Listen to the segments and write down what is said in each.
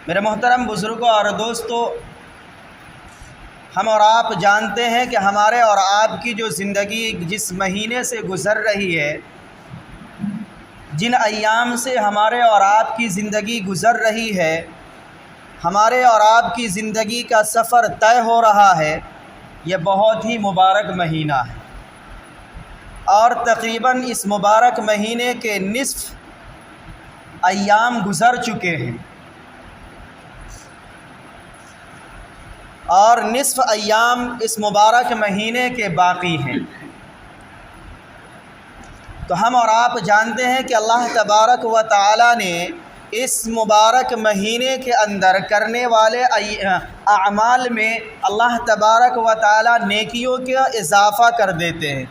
میرے محترم بزرگوں اور دوستو، ہم اور آپ جانتے ہیں کہ ہمارے اور آپ کی جو زندگی جس مہینے سے گزر رہی ہے، جن ایام سے ہمارے اور آپ کی زندگی گزر رہی ہے، ہمارے اور آپ کی زندگی کا سفر طے ہو رہا ہے، یہ بہت ہی مبارک مہینہ ہے۔ اور تقریباً اس مبارک مہینے کے نصف ایام گزر چکے ہیں اور نصف ایام اس مبارک مہینے کے باقی ہیں۔ تو ہم اور آپ جانتے ہیں کہ اللہ تبارک و تعالی نے اس مبارک مہینے کے اندر کرنے والے اعمال میں اللہ تبارک و تعالی نیکیوں کا اضافہ کر دیتے ہیں۔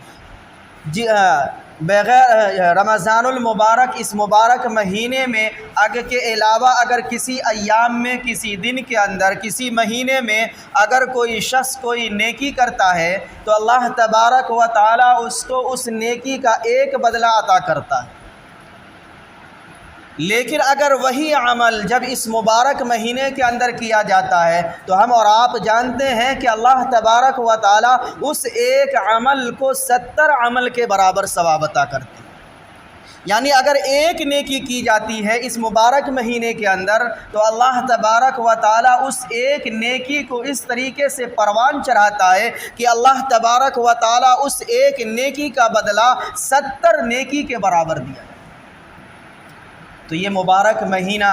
بغیر رمضان المبارک اس مبارک مہینے میں کے علاوہ اگر کسی ایام میں، کسی دن کے اندر، کسی مہینے میں اگر کوئی شخص کوئی نیکی کرتا ہے تو اللہ تبارک و تعالی اس کو اس نیکی کا ایک بدلہ عطا کرتا ہے۔ لیکن اگر وہی عمل جب اس مبارک مہینے کے اندر کیا جاتا ہے تو ہم اور آپ جانتے ہیں کہ اللہ تبارک و تعالی اس ایک عمل کو 70 عمل کے برابر ثواب عطا کرتے ہیں۔ یعنی اگر ایک نیکی کی جاتی ہے اس مبارک مہینے کے اندر تو اللہ تبارک و تعالی اس ایک نیکی کو اس طریقے سے پروان چڑھاتا ہے کہ اللہ تبارک و تعالی اس ایک نیکی کا بدلہ 70 نیکی کے برابر دیا۔ تو یہ مبارک مہینہ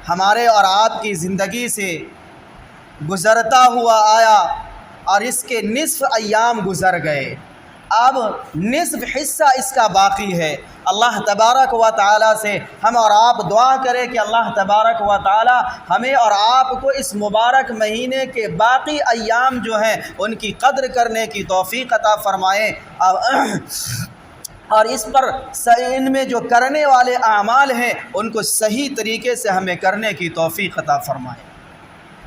ہمارے اور آپ کی زندگی سے گزرتا ہوا آیا اور اس کے نصف ایام گزر گئے، اب نصف حصہ اس کا باقی ہے۔ اللہ تبارک و تعالی سے ہم اور آپ دعا کریں کہ اللہ تبارک و تعالی ہمیں اور آپ کو اس مبارک مہینے کے باقی ایام جو ہیں ان کی قدر کرنے کی توفیق عطا فرمائیں، اور اس پر ان میں جو کرنے والے اعمال ہیں ان کو صحیح طریقے سے ہمیں کرنے کی توفیق عطا فرمائیں۔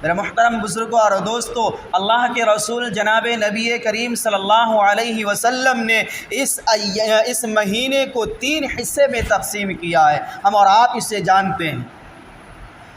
میرے محترم بزرگوں اور دوستو، اللہ کے رسول جناب نبی کریم صلی اللہ علیہ وسلم نے اس مہینے کو 3 حصے میں تقسیم کیا ہے، ہم اور آپ اسے جانتے ہیں۔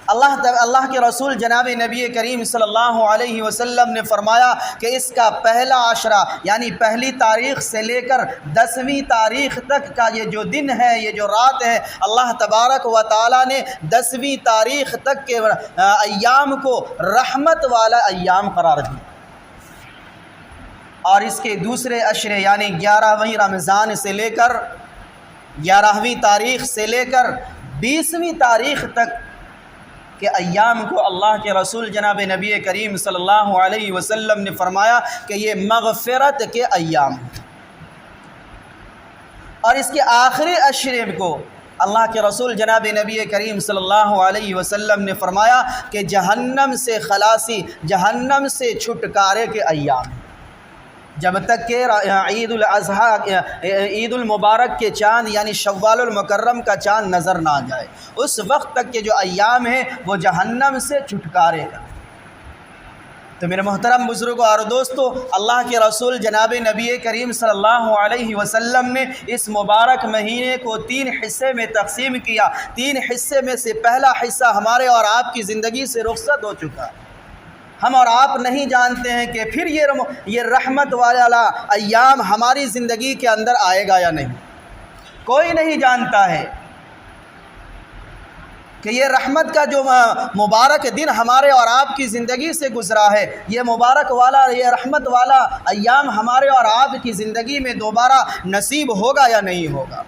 اللہ کے رسول جناب نبی کریم صلی اللہ علیہ وسلم نے فرمایا کہ اس کا پہلا عشرہ یعنی پہلی تاریخ سے لے کر 10ویں تاریخ تک کا یہ جو دن ہے، یہ جو رات ہے، اللہ تبارک و تعالی نے 10ویں تاریخ تک کے ایام کو رحمت والا ایام قرار دیا، اور اس کے دوسرے عشرے یعنی 11ویں رمضان سے لے کر 11ویں تاریخ سے لے کر 20ویں تاریخ تک کہ ایام کو اللہ کے رسول جناب نبی کریم صلی اللہ علیہ وسلم نے فرمایا کہ یہ مغفرت کے ایام ہیں، اور اس کے آخری عشرے کو اللہ کے رسول جناب نبی کریم صلی اللہ علیہ وسلم نے فرمایا کہ جہنم سے خلاصی، جہنم سے چھٹکارے کے ایام ہیں۔ جب تک کہ عید الاضحیٰ، عید المبارک کے چاند یعنی شوال المکرم کا چاند نظر نہ جائے، اس وقت تک کے جو ایام ہیں وہ جہنم سے چھٹکارے کا۔ تو میرے محترم بزرگوں اور دوستو، اللہ کے رسول جناب نبی کریم صلی اللہ علیہ وسلم نے اس مبارک مہینے کو 3 حصے میں تقسیم کیا۔ 3 حصے میں سے پہلا حصہ ہمارے اور آپ کی زندگی سے رخصت ہو چکا ہے، ہم اور آپ نہیں جانتے ہیں کہ پھر یہ رحمت والا ایام ہماری زندگی کے اندر آئے گا یا نہیں۔ کوئی نہیں جانتا ہے کہ یہ رحمت کا جو مبارک دن ہمارے اور آپ کی زندگی سے گزرا ہے، یہ مبارک والا، یہ رحمت والا ایام ہمارے اور آپ کی زندگی میں دوبارہ نصیب ہوگا یا نہیں ہوگا۔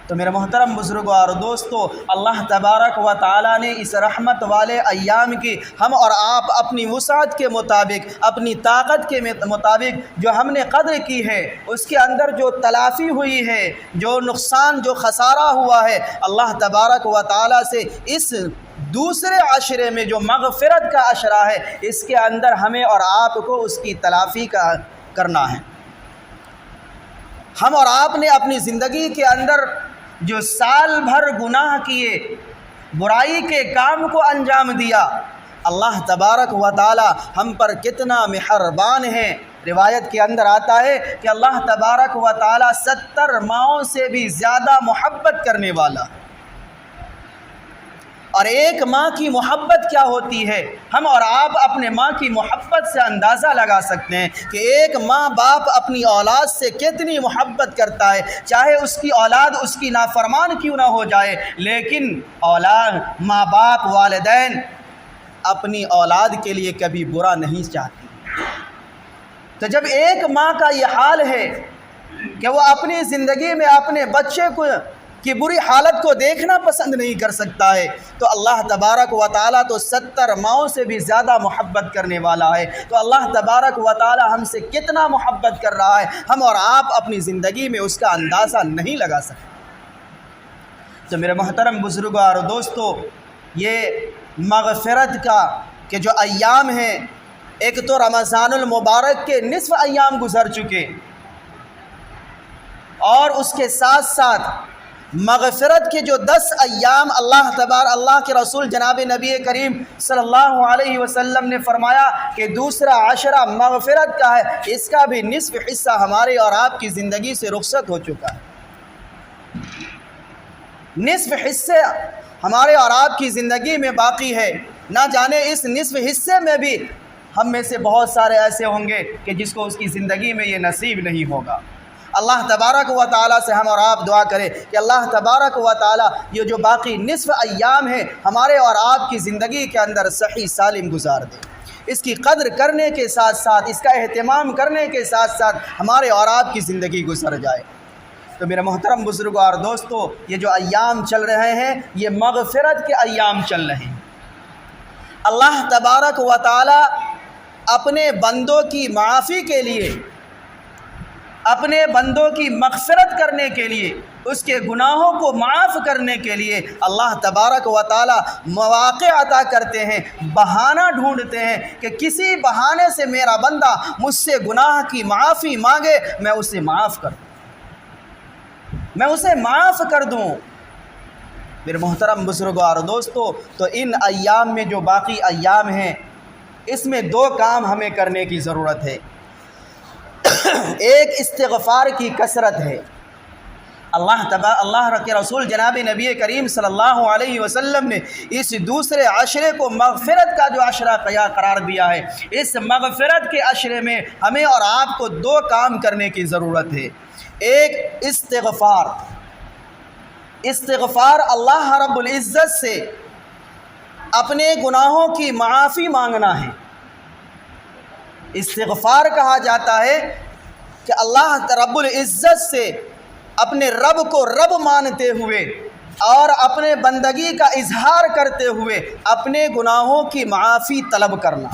تو میرے محترم بزرگوں اور دوستو، اللہ تبارک و تعالی نے اس رحمت والے ایام کی ہم اور آپ اپنی وسعت کے مطابق، اپنی طاقت کے مطابق جو ہم نے قدر کی ہے، اس کے اندر جو تلافی ہوئی ہے، جو نقصان، جو خسارہ ہوا ہے، اللہ تبارک و تعالی سے اس دوسرے عشرے میں جو مغفرت کا عشرہ ہے، اس کے اندر ہمیں اور آپ کو اس کی تلافی کرنا ہے۔ ہم اور آپ نے اپنی زندگی کے اندر جو سال بھر گناہ کیے، برائی کے کام کو انجام دیا، اللہ تبارک و تعالی ہم پر کتنا مہربان ہے۔ روایت کے اندر آتا ہے کہ اللہ تبارک و تعالی 70 ماؤں سے بھی زیادہ محبت کرنے والا، اور ایک ماں کی محبت کیا ہوتی ہے ہم اور آپ اپنے ماں کی محبت سے اندازہ لگا سکتے ہیں کہ ایک ماں باپ اپنی اولاد سے کتنی محبت کرتا ہے، چاہے اس کی اولاد اس کی نافرمان کیوں نہ ہو جائے، لیکن اولاد ماں باپ والدین اپنی اولاد کے لیے کبھی برا نہیں چاہتی۔ تو جب ایک ماں کا یہ حال ہے کہ وہ اپنی زندگی میں اپنے بچے کی بری حالت کو دیکھنا پسند نہیں کر سکتا ہے، تو اللہ تبارک و تعالیٰ تو 70 ماؤں سے بھی زیادہ محبت کرنے والا ہے۔ تو اللہ تبارک و تعالیٰ ہم سے کتنا محبت کر رہا ہے ہم اور آپ اپنی زندگی میں اس کا اندازہ نہیں لگا سکتے۔ تو میرے محترم بزرگوں اور دوستو، یہ مغفرت کا کہ جو ایام ہیں، ایک تو رمضان المبارک کے نصف ایام گزر چکے، اور اس کے ساتھ ساتھ مغفرت کے جو 10 ایام اللہ کے رسول جناب نبی کریم صلی اللہ علیہ وسلم نے فرمایا کہ دوسرا عشرہ مغفرت کا ہے، اس کا بھی نصف حصہ ہمارے اور آپ کی زندگی سے رخصت ہو چکا ہے۔ نصف حصے ہمارے اور آپ کی زندگی میں باقی ہے، نہ جانے اس نصف حصے میں بھی ہم میں سے بہت سارے ایسے ہوں گے کہ جس کو اس کی زندگی میں یہ نصیب نہیں ہوگا۔ اللہ تبارک و تعالیٰ سے ہم اور آپ دعا کریں کہ اللہ تبارک و تعالیٰ یہ جو باقی نصف ایام ہیں ہمارے اور آپ کی زندگی کے اندر صحیح سالم گزار دے، اس کی قدر کرنے کے ساتھ ساتھ، اس کا اہتمام کرنے کے ساتھ ساتھ ہمارے اور آپ کی زندگی گزر جائے۔ تو میرے محترم بزرگوں اور دوستو، یہ جو ایام چل رہے ہیں یہ مغفرت کے ایام چل رہے ہیں۔ اللہ تبارک و تعالیٰ اپنے بندوں کی معافی کے لیے، اپنے بندوں کی مغفرت کرنے کے لیے، اس کے گناہوں کو معاف کرنے کے لیے اللہ تبارک و تعالیٰ مواقع عطا کرتے ہیں، بہانہ ڈھونڈتے ہیں کہ کسی بہانے سے میرا بندہ مجھ سے گناہ کی معافی مانگے، میں اسے معاف کر دوں، میں اسے معاف کر دوں۔ میرے محترم بزرگوں اور دوستو، تو ان ایام میں جو باقی ایام ہیں اس میں 2 کام ہمیں کرنے کی ضرورت ہے۔ ایک استغفار کی کثرت ہے۔ اللہ کے رسول جناب نبی کریم صلی اللہ علیہ وسلم نے اس دوسرے عشرے کو مغفرت کا جو عشرہ قرار دیا ہے، اس مغفرت کے عشرے میں ہمیں اور آپ کو 2 کام کرنے کی ضرورت ہے۔ ایک استغفار اللہ رب العزت سے اپنے گناہوں کی معافی مانگنا ہے۔ استغفار کہا جاتا ہے کہ اللہ رب العزت سے اپنے رب کو رب مانتے ہوئے اور اپنے بندگی کا اظہار کرتے ہوئے اپنے گناہوں کی معافی طلب کرنا،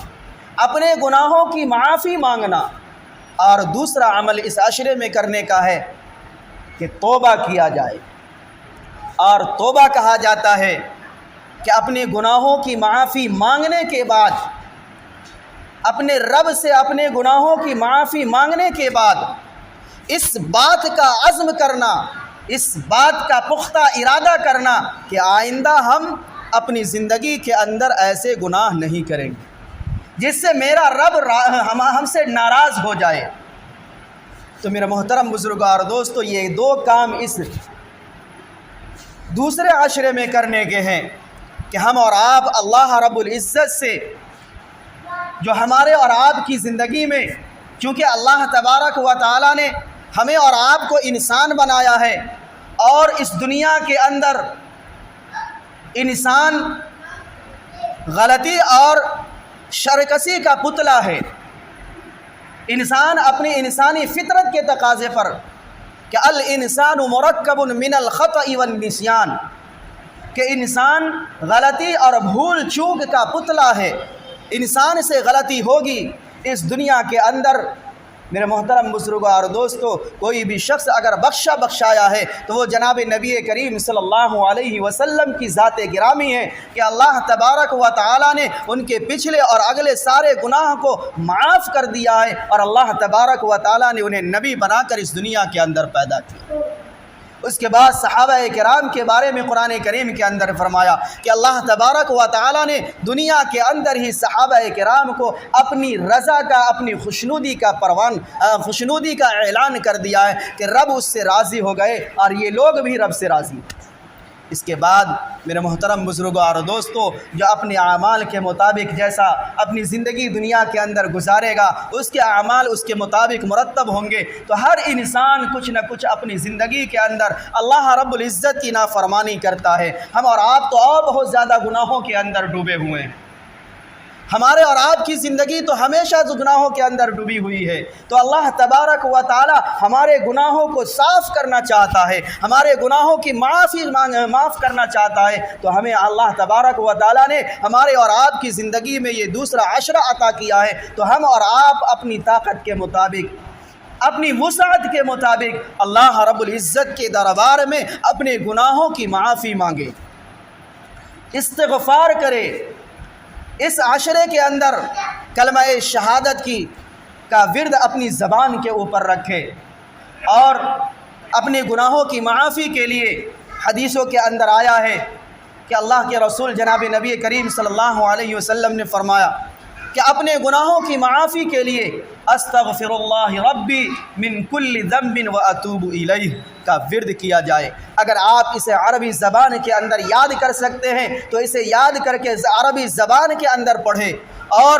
اپنے گناہوں کی معافی مانگنا۔ اور دوسرا عمل اس عشرے میں کرنے کا ہے کہ توبہ کیا جائے، اور توبہ کہا جاتا ہے کہ اپنے گناہوں کی معافی مانگنے کے بعد، اپنے رب سے اپنے گناہوں کی معافی مانگنے کے بعد اس بات کا عزم کرنا، اس بات کا پختہ ارادہ کرنا کہ آئندہ ہم اپنی زندگی کے اندر ایسے گناہ نہیں کریں گے جس سے میرا رب ہم سے ناراض ہو جائے۔ تو میرا محترم بزرگوں اور دوستو، یہ 2 کام اس دوسرے عشرے میں کرنے کے ہیں کہ ہم اور آپ اللہ رب العزت سے جو ہمارے اور آپ کی زندگی میں، چونکہ اللہ تبارک و تعالیٰ نے ہمیں اور آپ کو انسان بنایا ہے، اور اس دنیا کے اندر انسان غلطی اور شرکسی کا پتلا ہے۔ انسان اپنی انسانی فطرت کے تقاضے پر کہ الانسان مرکب من الخطأ والنسیان، کہ انسان غلطی اور بھول چوک کا پتلا ہے، انسان سے غلطی ہوگی۔ اس دنیا کے اندر میرے محترم بزرگوں اور دوستو، کوئی بھی شخص اگر بخشایا ہے تو وہ جناب نبی کریم صلی اللہ علیہ وسلم کی ذات گرامی ہے کہ اللہ تبارک و تعالیٰ نے ان کے پچھلے اور اگلے سارے گناہ کو معاف کر دیا ہے، اور اللہ تبارک و تعالیٰ نے انہیں نبی بنا کر اس دنیا کے اندر پیدا کیا۔ اس کے بعد صحابہ کرام کے بارے میں قرآن کریم کے اندر فرمایا کہ اللہ تبارک و تعالیٰ نے دنیا کے اندر ہی صحابہ کرام کو اپنی رضا کا، اپنی خوشنودی کا اعلان کر دیا ہے کہ رب اس سے راضی ہو گئے اور یہ لوگ بھی رب سے راضی ہیں۔ اس کے بعد میرے محترم بزرگوں اور دوستوں، جو اپنے اعمال کے مطابق جیسا اپنی زندگی دنیا کے اندر گزارے گا، اس کے اعمال اس کے مطابق مرتب ہوں گے، تو ہر انسان کچھ نہ کچھ اپنی زندگی کے اندر اللہ رب العزت کی نافرمانی کرتا ہے۔ ہم اور آپ تو اور بہت زیادہ گناہوں کے اندر ڈوبے ہوئے ہیں۔ ہمارے اور آپ کی زندگی تو ہمیشہ گناہوں کے اندر ڈوبی ہوئی ہے، تو اللہ تبارک و تعالی ہمارے گناہوں کو صاف کرنا چاہتا ہے، ہمارے گناہوں کی معاف کرنا چاہتا ہے، تو ہمیں اللہ تبارک و تعالی نے ہمارے اور آپ کی زندگی میں یہ دوسرا عشرہ عطا کیا ہے، تو ہم اور آپ اپنی طاقت کے مطابق، اپنی وسعت کے مطابق اللہ رب العزت کے دربار میں اپنے گناہوں کی معافی مانگے، استغفار کرے، اس عشرے کے اندر کلمہ شہادت کا ورد اپنی زبان کے اوپر رکھے، اور اپنے گناہوں کی معافی کے لیے حدیثوں کے اندر آیا ہے کہ اللہ کے رسول جناب نبی کریم صلی اللہ علیہ وسلم نے فرمایا کہ اپنے گناہوں کی معافی کے لیے استغفر اللہ ربی من کل ذنب و اتوب الیہ کا ورد کیا جائے۔ اگر آپ اسے عربی زبان کے اندر یاد کر سکتے ہیں تو اسے یاد کر کے عربی زبان کے اندر پڑھیں، اور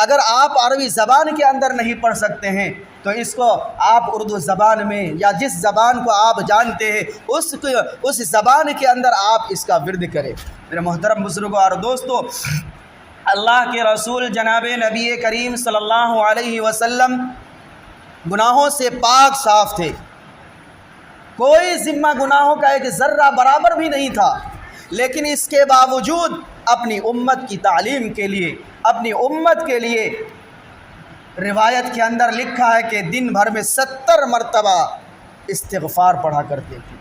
اگر آپ عربی زبان کے اندر نہیں پڑھ سکتے ہیں تو اس کو آپ اردو زبان میں یا جس زبان کو آپ جانتے ہیں اس زبان کے اندر آپ اس کا ورد کریں۔ میرے محترم بزرگوں اور دوستوں، اللہ کے رسول جناب نبی کریم صلی اللہ علیہ وسلم گناہوں سے پاک صاف تھے، کوئی ذمہ گناہوں کا ایک ذرہ برابر بھی نہیں تھا، لیکن اس کے باوجود اپنی امت کی تعلیم کے لیے، اپنی امت کے لیے روایت کے اندر لکھا ہے کہ دن بھر میں 70 مرتبہ استغفار پڑھا کرتے تھے،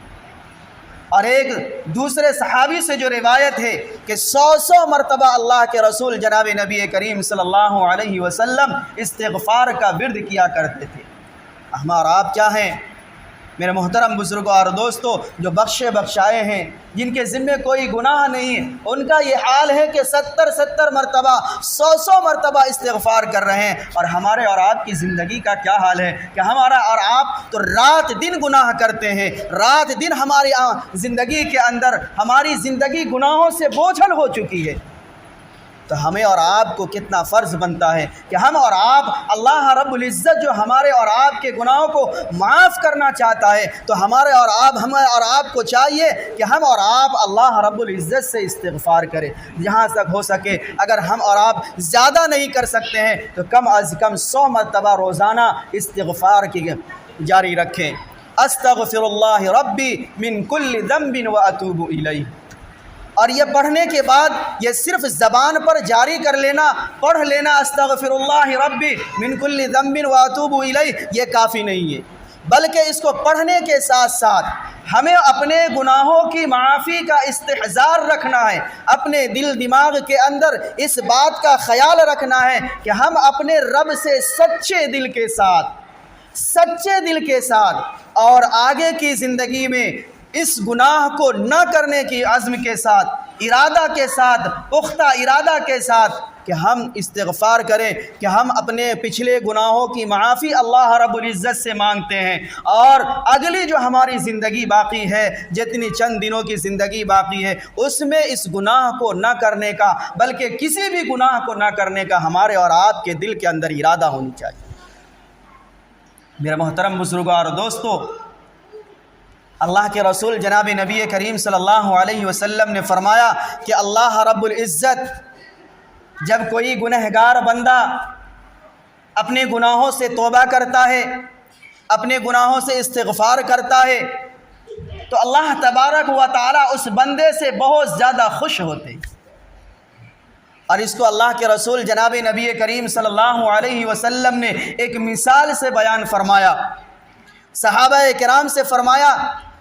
اور ایک دوسرے صحابی سے جو روایت ہے کہ 100 مرتبہ اللہ کے رسول جناب نبی کریم صلی اللہ علیہ وسلم استغفار کا ورد کیا کرتے تھے۔ ہم اور آپ کیا ہیں میرے محترم بزرگوں اور دوستوں، جو بخشے بخشائے ہیں، جن کے ذمے کوئی گناہ نہیں ہے، ان کا یہ حال ہے کہ 70 مرتبہ 100 مرتبہ استغفار کر رہے ہیں، اور ہمارے اور آپ کی زندگی کا کیا حال ہے کہ ہمارا اور آپ تو رات دن گناہ کرتے ہیں، رات دن ہماری زندگی کے اندر ہماری زندگی گناہوں سے بوجھل ہو چکی ہے۔ تو ہمیں اور آپ کو کتنا فرض بنتا ہے کہ ہم اور آپ، اللہ رب العزت جو ہمارے اور آپ کے گناہوں کو معاف کرنا چاہتا ہے، تو ہمیں اور آپ کو چاہیے کہ ہم اور آپ اللہ رب العزت سے استغفار کریں جہاں تک ہو سکے۔ اگر ہم اور آپ زیادہ نہیں کر سکتے ہیں تو کم از کم 100 مرتبہ روزانہ استغفار کی جاری رکھیں۔ استغفر اللہ ربی من کل ذنب و اتوب الیہ، اور یہ پڑھنے کے بعد یہ صرف زبان پر جاری کر لینا، پڑھ لینا استغفر اللہ ربی من کل ذنب و اتوب الیہ، یہ کافی نہیں ہے، بلکہ اس کو پڑھنے کے ساتھ ساتھ ہمیں اپنے گناہوں کی معافی کا استحضار رکھنا ہے، اپنے دل دماغ کے اندر اس بات کا خیال رکھنا ہے کہ ہم اپنے رب سے سچے دل کے ساتھ اور آگے کی زندگی میں اس گناہ کو نہ کرنے کی عزم کے ساتھ، ارادہ کے ساتھ، پختہ ارادہ کے ساتھ کہ ہم استغفار کریں، کہ ہم اپنے پچھلے گناہوں کی معافی اللہ رب العزت سے مانگتے ہیں، اور اگلی جو ہماری زندگی باقی ہے، جتنی چند دنوں کی زندگی باقی ہے، اس میں اس گناہ کو نہ کرنے کا، بلکہ کسی بھی گناہ کو نہ کرنے کا ہمارے اور آپ کے دل کے اندر ارادہ ہونی چاہیے۔ میرے محترم بزرگوں اور دوستو، اللہ کے رسول جناب نبی کریم صلی اللہ علیہ وسلم نے فرمایا کہ اللہ رب العزت جب کوئی گنہگار بندہ اپنے گناہوں سے توبہ کرتا ہے، اپنے گناہوں سے استغفار کرتا ہے، تو اللہ تبارک و تعالی اس بندے سے بہت زیادہ خوش ہوتے ہیں، اور اس کو اللہ کے رسول جناب نبی کریم صلی اللہ علیہ وسلم نے ایک مثال سے بیان فرمایا۔ صحابہ کرام سے فرمایا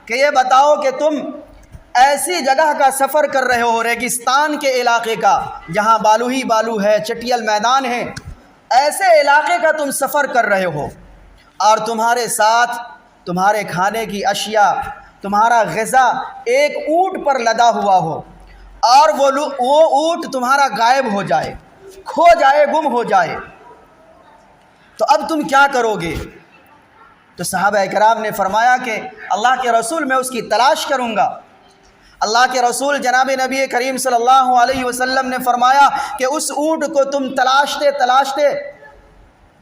کہ یہ بتاؤ کہ تم ایسی جگہ کا سفر کر رہے ہو، ریگستان کے علاقے کا، جہاں بالو ہی بالو ہے، چٹیل میدان ہے، ایسے علاقے کا تم سفر کر رہے ہو، اور تمہارے ساتھ تمہارے کھانے کی اشیاء، تمہارا غذا ایک اونٹ پر لدا ہوا ہو، اور وہ اونٹ تمہارا غائب ہو جائے، کھو جائے، گم ہو جائے، تو اب تم کیا کرو گے؟ تو صحابہ کرام نے فرمایا کہ اللہ کے رسول، میں اس کی تلاش کروں گا۔ اللہ کے رسول جناب نبی کریم صلی اللہ علیہ وسلم نے فرمایا کہ اس اونٹ کو تم تلاشتے تلاشتے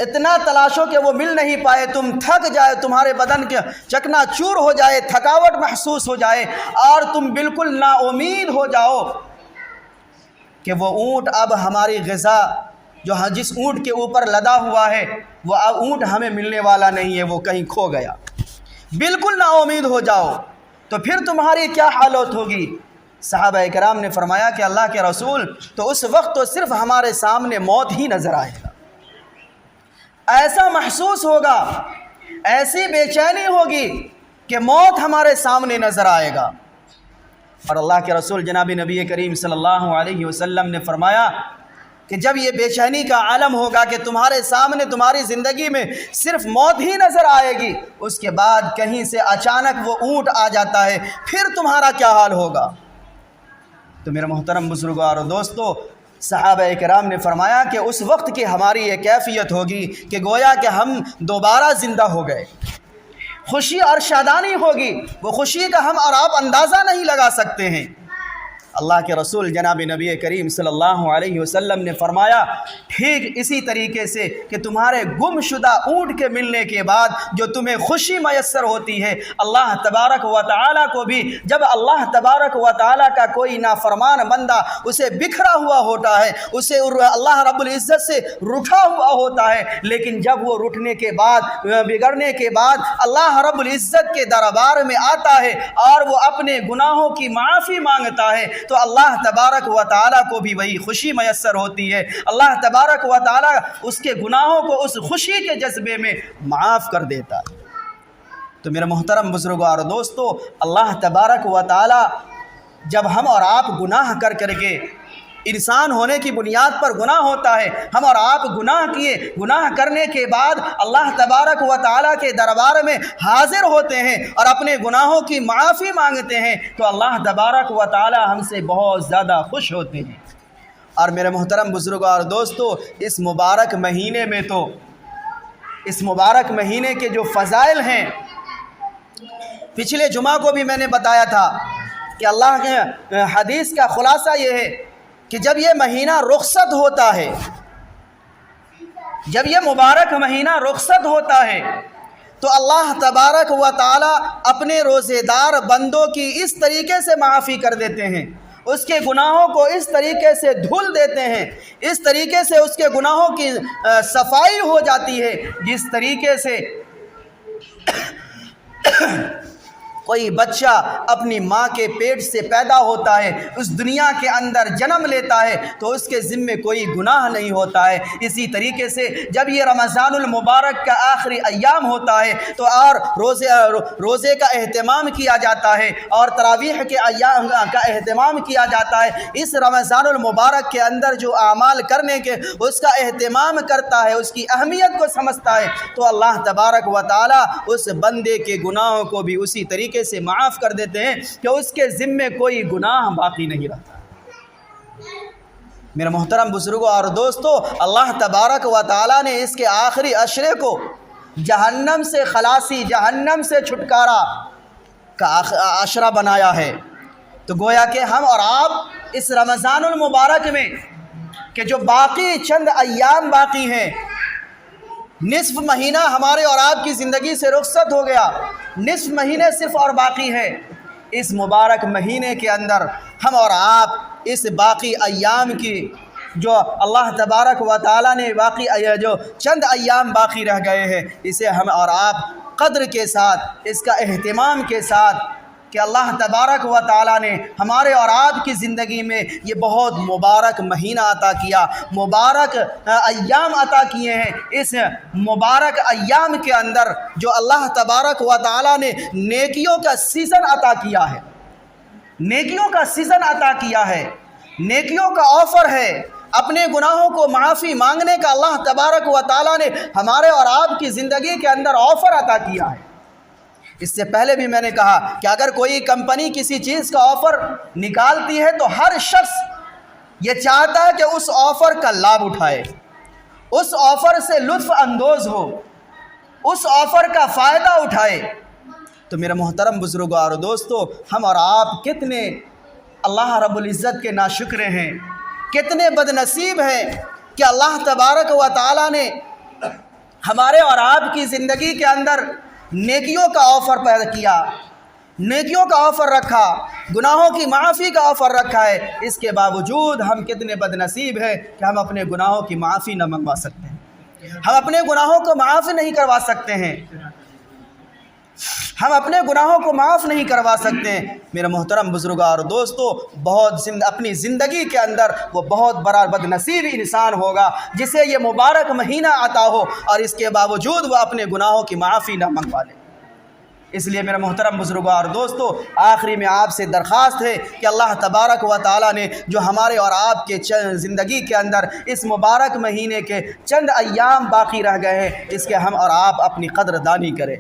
اتنا تلاشو کہ وہ مل نہیں پائے، تم تھک جائے، تمہارے بدن کے چکنا چور ہو جائے، تھکاوٹ محسوس ہو جائے اور تم بالکل نا امید ہو جاؤ کہ وہ اونٹ اب ہماری غذا جو جس اونٹ کے اوپر لدا ہوا ہے وہ اونٹ ہمیں ملنے والا نہیں ہے، وہ کہیں کھو گیا، بالکل نا امید ہو جاؤ، تو پھر تمہاری کیا حالت ہوگی؟ صحابہ کرام نے فرمایا کہ اللہ کے رسول تو اس وقت تو صرف ہمارے سامنے موت ہی نظر آئے گا، ایسا محسوس ہوگا، ایسی بے چینی ہوگی کہ موت ہمارے سامنے نظر آئے گا۔ اور اللہ کے رسول جناب نبی کریم صلی اللہ علیہ وسلم نے فرمایا کہ جب یہ بے چینی کا عالم ہوگا کہ تمہارے سامنے تمہاری زندگی میں صرف موت ہی نظر آئے گی، اس کے بعد کہیں سے اچانک وہ اونٹ آ جاتا ہے، پھر تمہارا کیا حال ہوگا؟ تو میرے محترم بزرگوں اور دوستو، صحابہ کرام نے فرمایا کہ اس وقت کی ہماری یہ کیفیت ہوگی کہ گویا کہ ہم دوبارہ زندہ ہو گئے، خوشی اور شادانی ہوگی، وہ خوشی کا ہم اور آپ اندازہ نہیں لگا سکتے ہیں۔ اللہ کے رسول جناب نبی کریم صلی اللہ علیہ وسلم نے فرمایا ٹھیک اسی طریقے سے کہ تمہارے گم شدہ اونٹ کے ملنے کے بعد جو تمہیں خوشی میسر ہوتی ہے، اللہ تبارک و تعالیٰ کو بھی جب اللہ تبارک و تعالیٰ کا کوئی نافرمان بندہ اسے بکھرا ہوا ہوتا ہے، اسے اللہ رب العزت سے روٹھا ہوا ہوتا ہے، لیکن جب وہ روٹھنے کے بعد بگڑنے کے بعد اللہ رب العزت کے دربار میں آتا ہے اور وہ اپنے گناہوں کی معافی مانگتا ہے تو اللہ تبارک و تعالیٰ کو بھی وہی خوشی میسر ہوتی ہے، اللہ تبارک و تعالیٰ اس کے گناہوں کو اس خوشی کے جذبے میں معاف کر دیتا ہے۔ تو میرے محترم بزرگوں اور دوستو، اللہ تبارک و تعالیٰ جب ہم اور آپ گناہ کر کے انسان ہونے کی بنیاد پر گناہ ہوتا ہے، ہم اور آپ گناہ کیے، گناہ کرنے کے بعد اللہ تبارک و تعالیٰ کے دربار میں حاضر ہوتے ہیں اور اپنے گناہوں کی معافی مانگتے ہیں تو اللہ تبارک و تعالیٰ ہم سے بہت زیادہ خوش ہوتے ہیں۔ اور میرے محترم بزرگوں اور دوستو، اس مبارک مہینے میں تو اس مبارک مہینے کے جو فضائل ہیں، پچھلے جمعہ کو بھی میں نے بتایا تھا کہ اللہ کے حدیث کا خلاصہ یہ ہے کہ جب یہ مہینہ رخصت ہوتا ہے، جب یہ مبارک مہینہ رخصت ہوتا ہے تو اللہ تبارک و تعالیٰ اپنے روزے دار بندوں کی اس طریقے سے معافی کر دیتے ہیں، اس کے گناہوں کو اس طریقے سے دھل دیتے ہیں، اس طریقے سے اس کے گناہوں کی صفائی ہو جاتی ہے جس طریقے سے کوئی بچہ اپنی ماں کے پیٹ سے پیدا ہوتا ہے، اس دنیا کے اندر جنم لیتا ہے تو اس کے ذمے کوئی گناہ نہیں ہوتا ہے۔ اسی طریقے سے جب یہ رمضان المبارک کا آخری ایام ہوتا ہے تو اور روزے کا اہتمام کیا جاتا ہے اور تراویح کے ایام کا اہتمام کیا جاتا ہے۔ اس رمضان المبارک کے اندر جو اعمال کرنے کے اس کا اہتمام کرتا ہے، اس کی اہمیت کو سمجھتا ہے تو اللہ تبارک و تعالیٰ اس بندے کے گناہوں کو بھی اسی طریقے سے معاف کر دیتے ہیں کہ اس کے ذمے کوئی گناہ باقی نہیں رہتا۔ میرے محترم بزرگوں اور دوستو، اللہ تبارک و تعالیٰ نے اس کے آخری عشرے کو جہنم سے خلاصی، جہنم سے چھٹکارا کا عشرہ بنایا ہے۔ تو گویا کہ ہم اور آپ اس رمضان المبارک میں کہ جو باقی چند ایام باقی ہیں، نصف مہینہ ہمارے اور آپ کی زندگی سے رخصت ہو گیا، نصف مہینے صرف اور باقی ہے۔ اس مبارک مہینے کے اندر ہم اور آپ اس باقی ایام کی جو اللہ تبارک و تعالیٰ نے باقی جو چند ایام باقی رہ گئے ہیں، اسے ہم اور آپ قدر کے ساتھ، اس کا اہتمام کے ساتھ کہ اللہ تبارک و تعالیٰ نے ہمارے اور آپ کی زندگی میں یہ بہت مبارک مہینہ عطا کیا، مبارک ایام عطا کیے ہیں۔ اس مبارک ایام کے اندر جو اللہ تبارک و تعالیٰ نے نیکیوں کا سیزن عطا کیا ہے، نیکیوں کا سیزن عطا کیا ہے، نیکیوں کا آفر ہے، اپنے گناہوں کو معافی مانگنے کا اللہ تبارک و تعالیٰ نے ہمارے اور آپ کی زندگی کے اندر آفر عطا کیا ہے۔ اس سے پہلے بھی میں نے کہا کہ اگر کوئی کمپنی کسی چیز کا آفر نکالتی ہے تو ہر شخص یہ چاہتا ہے کہ اس آفر کا لابھ اٹھائے، اس آفر سے لطف اندوز ہو، اس آفر کا فائدہ اٹھائے۔ تو میرے محترم بزرگوں اور دوستو، ہم اور آپ کتنے اللہ رب العزت کے ناشکرے ہیں، کتنے بدنصیب ہیں کہ اللہ تبارک و تعالیٰ نے ہمارے اور آپ کی زندگی کے اندر نیکیوں کا آفر پیدا کیا، نیکیوں کا آفر رکھا، گناہوں کی معافی کا آفر رکھا ہے۔ اس کے باوجود ہم کتنے بدنصیب ہیں کہ ہم اپنے گناہوں کی معافی نہ منگوا سکتے ہیں، ہم اپنے گناہوں کو معاف نہیں کروا سکتے ہیں، ہم اپنے گناہوں کو معاف نہیں کروا سکتے ہیں۔ میرے محترم بزرگوں اور دوستو، اپنی زندگی کے اندر وہ بہت بڑا بدنصیب انسان ہوگا جسے یہ مبارک مہینہ عطا ہو اور اس کے باوجود وہ اپنے گناہوں کی معافی نہ منگوا لے۔ اس لیے میرے محترم بزرگوں اور دوستو، آخری میں آپ سے درخواست ہے کہ اللہ تبارک و تعالیٰ نے جو ہمارے اور آپ کے زندگی کے اندر اس مبارک مہینے کے چند ایام باقی رہ گئے ہیں، اس کے ہم اور آپ اپنی قدر دانی کریں۔